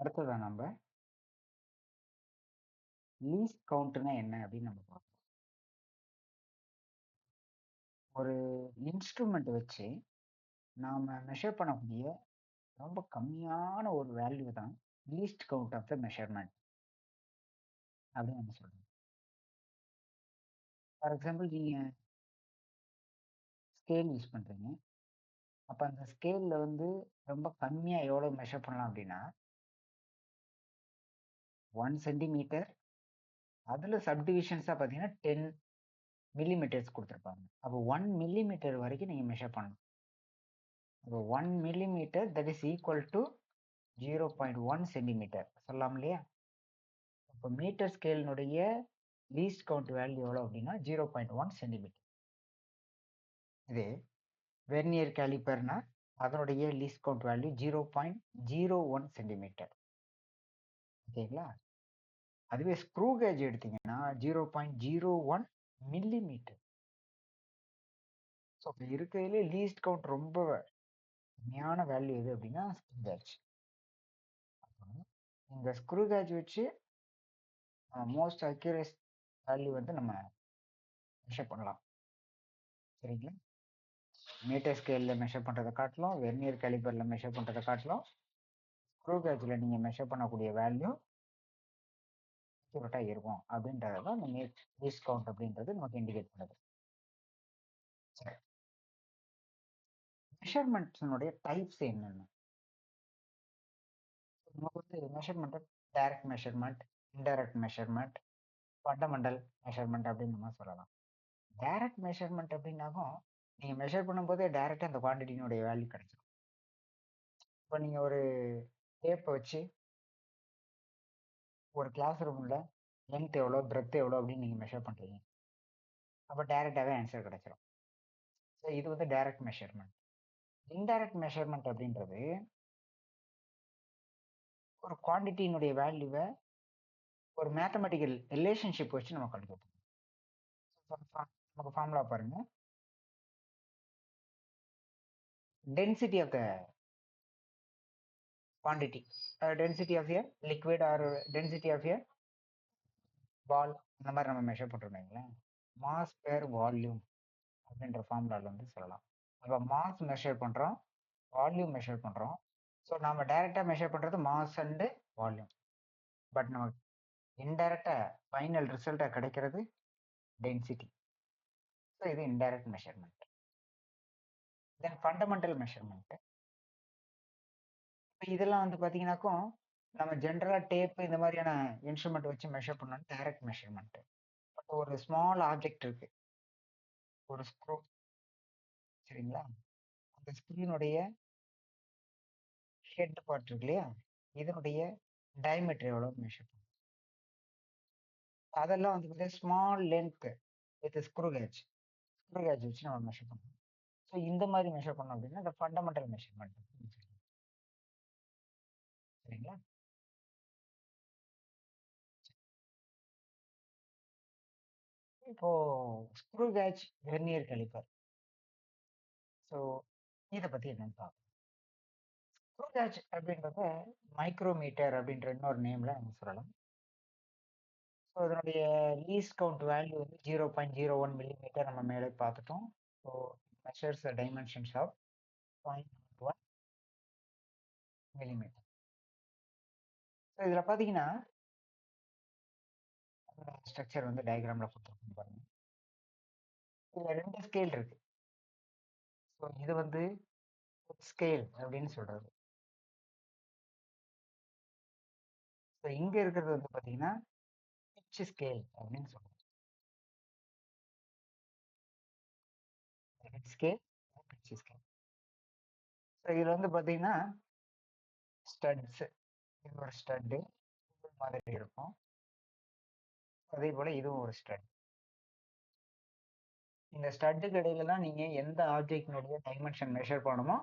அடுத்ததான் நம்ம லீஸ்ட் கவுண்ட்னா என்ன அப்படின்னு நம்ம பார்ப்போம். ஒரு இன்ஸ்ட்ருமெண்ட் வச்சு நாம மெஷர் பண்ணக்கூடிய ரொம்ப கம்மியான ஒரு வேல்யூ தான் least count of the measurement அப்படின்னு நம்ம சொல்றோம். ஃபார் எக்ஸாம்பிள் நீங்க ஸ்கேல் யூஸ் பண்றீங்க. அப்ப அந்த ஸ்கேல்ல வந்து ரொம்ப கம்மியா எவ்வளவு மெஷர் பண்ணலாம் அப்படின்னா 1 சென்டிமீட்டர், அதுல சப்டிவிஷன்ஸா பார்த்தீங்கன்னா 10 மில்லிமீட்டர்ஸ் கொடுத்துருப்பாங்க. அப்போ 1 மில்லிமீட்டர் வரைக்கும் நீங்க மெஷர் பண்ணணும். அப்போ 1 millimetre that is equal to 0.1 centimetre சொல்லலாம் இல்லையா? இப்போ மீட்டர் ஸ்கேலினுடைய லீஸ்ட் கவுண்ட் வேல்யூ எவ்வளோ அப்படின்னா 0.1 சென்டிமீட்டர். இதே வெர்னியர் கேலிப்பர்னா அதனுடைய லீஸ்ட் கவுண்ட் வேல்யூ 0.01 சென்டிமீட்டர். ஓகேங்களா? அதுவே ஸ்க்ரூ கேஜ் எடுத்தீங்கன்னா 0.01 மில்லிமீட்டர். ஸோ இப்போ இருக்கிறதுலே லீஸ்ட் கவுண்ட் ரொம்ப கம்மியான வேல்யூ எது அப்படின்னா ஸ்க்ரூ கேஜ். இந்த ஸ்க்ரூ கேஜ் வச்சு மோஸ்ட் அக்யூரேட் வேல்யூ வந்து நம்ம மெஷர் பண்ணலாம். சரிங்களா? மீட்டர் ஸ்கேலில் மெஷர் பண்ணுறதை காட்டிலும் வெர்னியர் கேலிபரில் மெஷர் பண்ணுறதை காட்டிலும் ஸ்க்ரூ கேஜில் நீங்கள் மெஷர் பண்ணக்கூடிய வேல்யூ அக்யூரேட்டாக இருக்கும் அப்படின்றத தான் இந்த லீஸ்ட் கவுண்ட் அப்படின்றது நமக்கு இண்டிகேட் பண்ணுது. சரி, மெஷர்மெண்ட்ஸினுடைய டைப்ஸ் என்னென்ன? நமக்கு வந்து மெஷர்மெண்ட்டை direct measurement, indirect measurement, fundamental measurement அப்படின்னு நம்ம சொல்லலாம். டைரக்ட் மெஷர்மெண்ட் அப்படின்னாகும் நீங்கள் மெஷர் பண்ணும்போதே டைரெக்டாக அந்த குவான்டிட்டியினுடைய வேல்யூ கிடைச்சிடும். இப்போ நீங்கள் ஒரு டேப்பை வச்சு ஒரு கிளாஸ் ரூமில் லென்த் எவ்வளோ, பிரெத் எவ்வளோ அப்படின்னு நீங்கள் மெஷர் பண்ணுறீங்க. அப்போ டைரெக்டாகவே ஆன்சர் கிடைச்சிடும். ஸோ இது வந்து டைரக்ட் மெஷர்மெண்ட். இன்டைரக்ட் மெஷர்மெண்ட் அப்படின்றது ஒரு குவான்டிட்டியினுடைய வேல்யூவை ஒரு மேத்தமெட்டிக்கல் ரிலேஷன்ஷிப் வச்சு நம்ம கண்டுபிடிப்போம். நமக்கு ஃபார்முலா பாருங்க. Density of the quantity, density of a liquid or density of a ball, இந்த மாதிரி நம்ம மெஷர் பண்ணுறோம். மாஸ் பெர் வால்யூம் அப்படின்ற ஃபார்முலாவில் வந்து சொல்லலாம். இப்போ மாஸ் மெஷர் பண்ணுறோம், வால்யூம் மெஷர் பண்ணுறோம். ஸோ நம்ம டைரெக்டாக மெஷர் பண்ணுறது மாஸ் அண்டு வால்யூம். பட் நமக்கு இன்டைரக்டாக ஃபைனல் ரிசல்ட்டாக கிடைக்கிறது டென்சிட்டி. ஸோ இது இன்டைரக்ட் மெஷர்மெண்ட். தென் ஃபண்டமெண்டல் மெஷர்மெண்ட். இப்போ இதெல்லாம் வந்து பார்த்தீங்கன்னாக்கும் நம்ம ஜென்ரலாக டேப் இந்த மாதிரியான இன்ஸ்ட்ருமெண்ட் வச்சு மெஷர் பண்ணோம்னா டைரக்ட் மெஷர்மெண்ட். பட் ஒரு ஸ்மால் ஆப்ஜெக்ட் இருக்கு, ஒரு ஸ்க்ரூ, சரிங்களா? அந்த ஸ்க்ரூனுடைய ஹெட் பார்ட் இருக்கு இல்லையா, இதனுடைய டயமீட்டர் எவ்வளோ மெஷர் பண்ணும். அதெல்லாம் வந்து பார்த்தீங்கன்னா small length with screw gauge வச்சு நம்ம மெஷர் பண்ணுவோம். ஸோ இந்த மாதிரி மெஷர் பண்ணோம் அப்படின்னா இந்த ஃபண்டமெண்டல் மெஷர்மெண்ட். சரிங்களா? இப்போ screw gauge, vernier calliper. So இதை பற்றி என்னன்னு பார்ப்போம். ஸ்க்ரூ கேஜ் அப்படின்றத மைக்ரோமீட்டர் அப்படின்ற இன்னொரு நேம்ல நம்ம சொல்லலாம். ஸோ இதனுடைய லீஸ்ட் கவுண்ட் வேல்யூ வந்து 0.01 மில்லிமீட்டர் நம்ம மேலே பார்த்துட்டோம். So measures the dimensions of 0.1 millimetre. So இதில் பார்த்தீங்கன்னா ஸ்ட்ரக்சர் வந்து டயக்ராமில் கொடுத்துருக்கோம் பாருங்க. இதில் 2 ஸ்கேல் இருக்கு. ஸோ இது வந்து ஸ்கேல் அப்படின்னு சொல்றது. ஸோ இங்கே இருக்கிறது வந்து பார்த்தீங்கன்னா பிட்ச் ஸ்கேல் அப்படின்னு சொல்றோம். Head scale, pitch scale. So இதில் வந்து பார்த்தீங்கன்னா ஸ்டட்ஸ், இது ஒரு ஸ்டட்டு மாதிரி இருக்கும். அதே போல் இதுவும் ஒரு ஸ்டட். இந்த ஸ்டட்டுக்கு இடையிலலாம் நீங்கள் எந்த ஆப்ஜெக்டினுடைய டைமென்ஷன் மெஷர் பண்ணணுமோ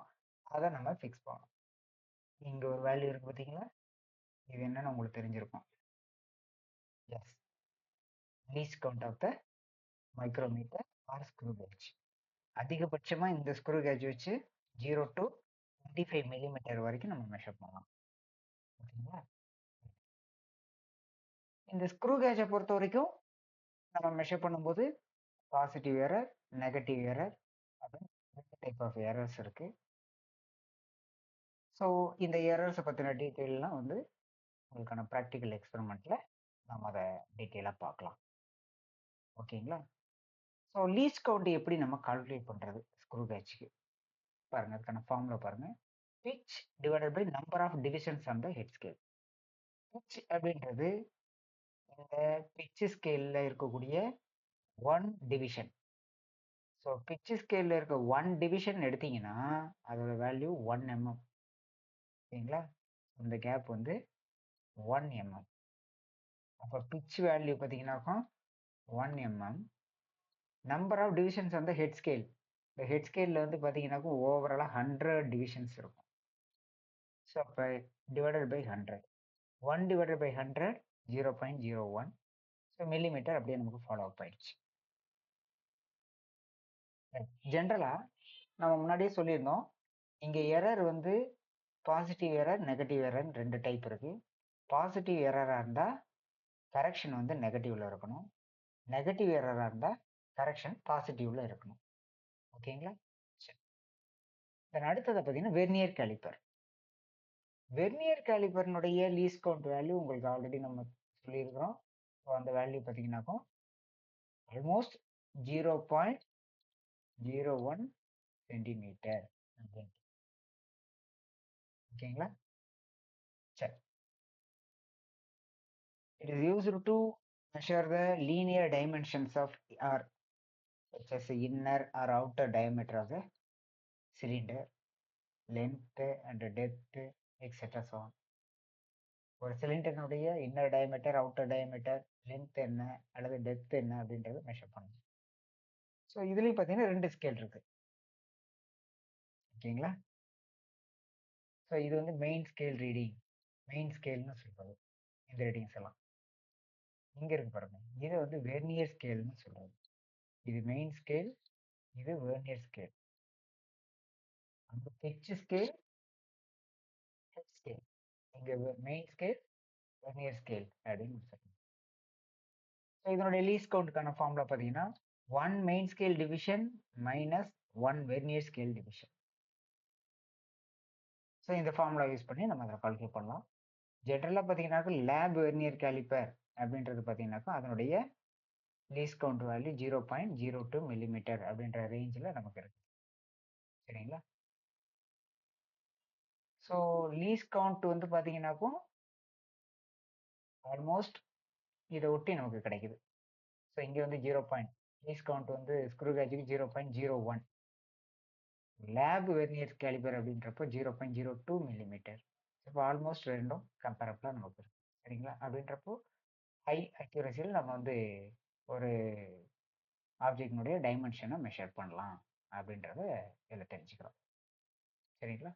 அதை நம்ம ஃபிக்ஸ் பண்ணணும். இங்கே ஒரு வேல்யூ இருக்குது பார்த்தீங்களா, இது என்னன்னு உங்களுக்கு தெரிஞ்சிருக்கும். Yes, least count of the micrometer or screw gauge. அதிகபட்சமாக இந்த ஸ்க்ரூ கேஜ் வச்சு 0 to 25 மில்லிமீட்டர் வரைக்கும் நம்ம மெஷர் பண்ணலாம். ஓகேங்களா? இந்த ஸ்க்ரூ கேஜ பொறுத்தவரைக்கும் நம்ம மெஷர் பண்ணும்போது பாசிட்டிவ் எரர், நெகட்டிவ் எரர் அப்படின்னு 2 டைப் ஆஃப் எரர்ஸ் இருக்கு. ஸோ இந்த எரர்ஸ பத்தின டீட்டெயில்லாம் வந்து உங்களுக்கான பிராக்டிகல் எக்ஸ்பெரிமெண்ட்ல நம்ம அத டீட்டெயிலா பார்க்கலாம். ஓகேங்களா? ஸோ லீஸ்ட் கவுண்ட் எப்படி நம்ம கால்குலேட் பண்றது ஸ்க்ரூ கேஜ்க்கு? பாருங்க அதுக்கான ஃபார்முலா பாருங்க. Pitch divided by number of divisions on the head scale. Pitch அப்படின்றது இந்த பிட்ச் ஸ்கேல்ல இருக்கக்கூடிய 1 டிவிஷன். ஸோ பிட்ச் ஸ்கேல்ல இருக்க 1 டிவிஷன் எடுத்தீங்கன்னா, அதோட வேல்யூ 1 mm. ஓகேங்களா? இந்த கேப் வந்து 1 mm. அப்ப பிட்ச் வேல்யூ பார்த்தீங்கன்னாக்கா 1 mm. Number of divisions on the head scale. இந்த ஹெட் ஸ்கேல்ல வந்து பார்த்தீங்கன்னாக்கா ஓவராலா 100 டிவிஷன்ஸ் இருக்கும். ஸோ அப்ப divided by 100. 1 divided by 100 0.01. So millimetre அப்படியே நமக்கு ஃபாலோ அப் ஆயிடுச்சு. ஜென்ரலா நம்ம முன்னாடியே சொல்லியிருந்தோம். இங்க எரர் வந்து பாசிட்டிவ் எரர், நெகட்டிவ் எரர்ன்னு 2 டைப் இருக்கு. பாசிட்டிவ் எரரா இருந்தா கரெக்ஷன் வந்து நெகட்டிவ்ல இருக்கணும். நெகட்டிவ் எரரா இருந்தா கரெக்ஷன் பாசிட்டிவ்ல இருக்கணும். ஓகேங்களா? சரி. தென் அடுத்தது பார்த்தீங்கன்னா வெர்னியர் காலிப்பர். வெர்னியர் காலிப்பர்னுடைய லீஸ்ட் கவுண்ட் வேல்யூ உங்களுக்கு ஆல்ரெடி நம்ம சொல்லியிருக்கிறோம். ஸோ அந்த வேல்யூ பார்த்தீங்கன்னாக்கும் ஆல்மோஸ்ட் 0.01 சென்டிமீட்டர் அப்படின்ட்டு. ஓகேங்களா? சரி. It is used to measure the linear dimensions of or such as the inner or outer diameter of the cylinder, length and depth, etc. So on. ஒரு சிலிண்டரினுடைய inner diameter, outer diameter, length என்ன அல்லது depth என்ன அப்படின்றத measure பண்ணணும். So இதுலயும் பார்த்தீங்கன்னா 2 scale இருக்கு. ஓகேங்களா? ஸோ இது வந்து மெயின் ஸ்கேல் ரீடிங். மெயின் ஸ்கேல்னு சொல்றது. இந்த ரீடிங்ஸ் எல்லாம். இங்க இருக்கு பாருங்க. இது வந்து வெர்னியர் ஸ்கேல்னு சொல்றது. இது மெயின் ஸ்கேல், இது வெர்னியர் ஸ்கேல். அந்த பிட்ச் ஸ்கேல், ஹெட் ஸ்கேல். இங்க மெயின் ஸ்கேல், வெர்னியர் ஸ்கேல் அப்படின்னு சொல்லணும். ஸோ இதனுடைய லீஸ்ட் கவுண்ட்க்கான ஃபார்முலா பார்த்தீங்கன்னா 1 main scale division minus 1 vernier scale division. So இந்த ஃபார்முலா யூஸ் பண்ணி நம்ம அதை கால்குலேட் பண்ணலாம். ஜென்ரலாக பார்த்தீங்கன்னாக்கா லேப் வெர்னியர் கேலிப்பர் அப்படின்றது பார்த்தீங்கன்னாக்கா அதனுடைய லீஸ்ட் கவுண்ட் வேல்யூ 0.02 மில்லிமீட்டர் அப்படின்ற ரேஞ்சில் நமக்கு இருக்கு. சரிங்களா? ஸோ லீஸ்ட் கவுண்ட் வந்து பார்த்தீங்கன்னாக்கும் ஆல்மோஸ்ட் இதை ஒட்டி நமக்கு கிடைக்குது. ஸோ இங்கே வந்து 0. லீஸ்ட் கவுண்ட் வந்து ஸ்க்ரூ கேஜுக்கு 0.01. லேப் வெர்னியர் கேலிபர் அப்படின்றப்போ 0.02 மில்லிமீட்டர். இப்போ ஆல்மோஸ்ட் ரெண்டும் கம்பேரபிளாக நமக்கு இருக்கு. சரிங்களா? அப்படின்றப்போ ஹை அக்யூரசியில் நம்ம வந்து ஒரு ஆப்ஜெக்டினுடைய டைமென்ஷனை மெஷர் பண்ணலாம் அப்படின்றத இதில் தெரிஞ்சுக்கிறோம். சரிங்களா?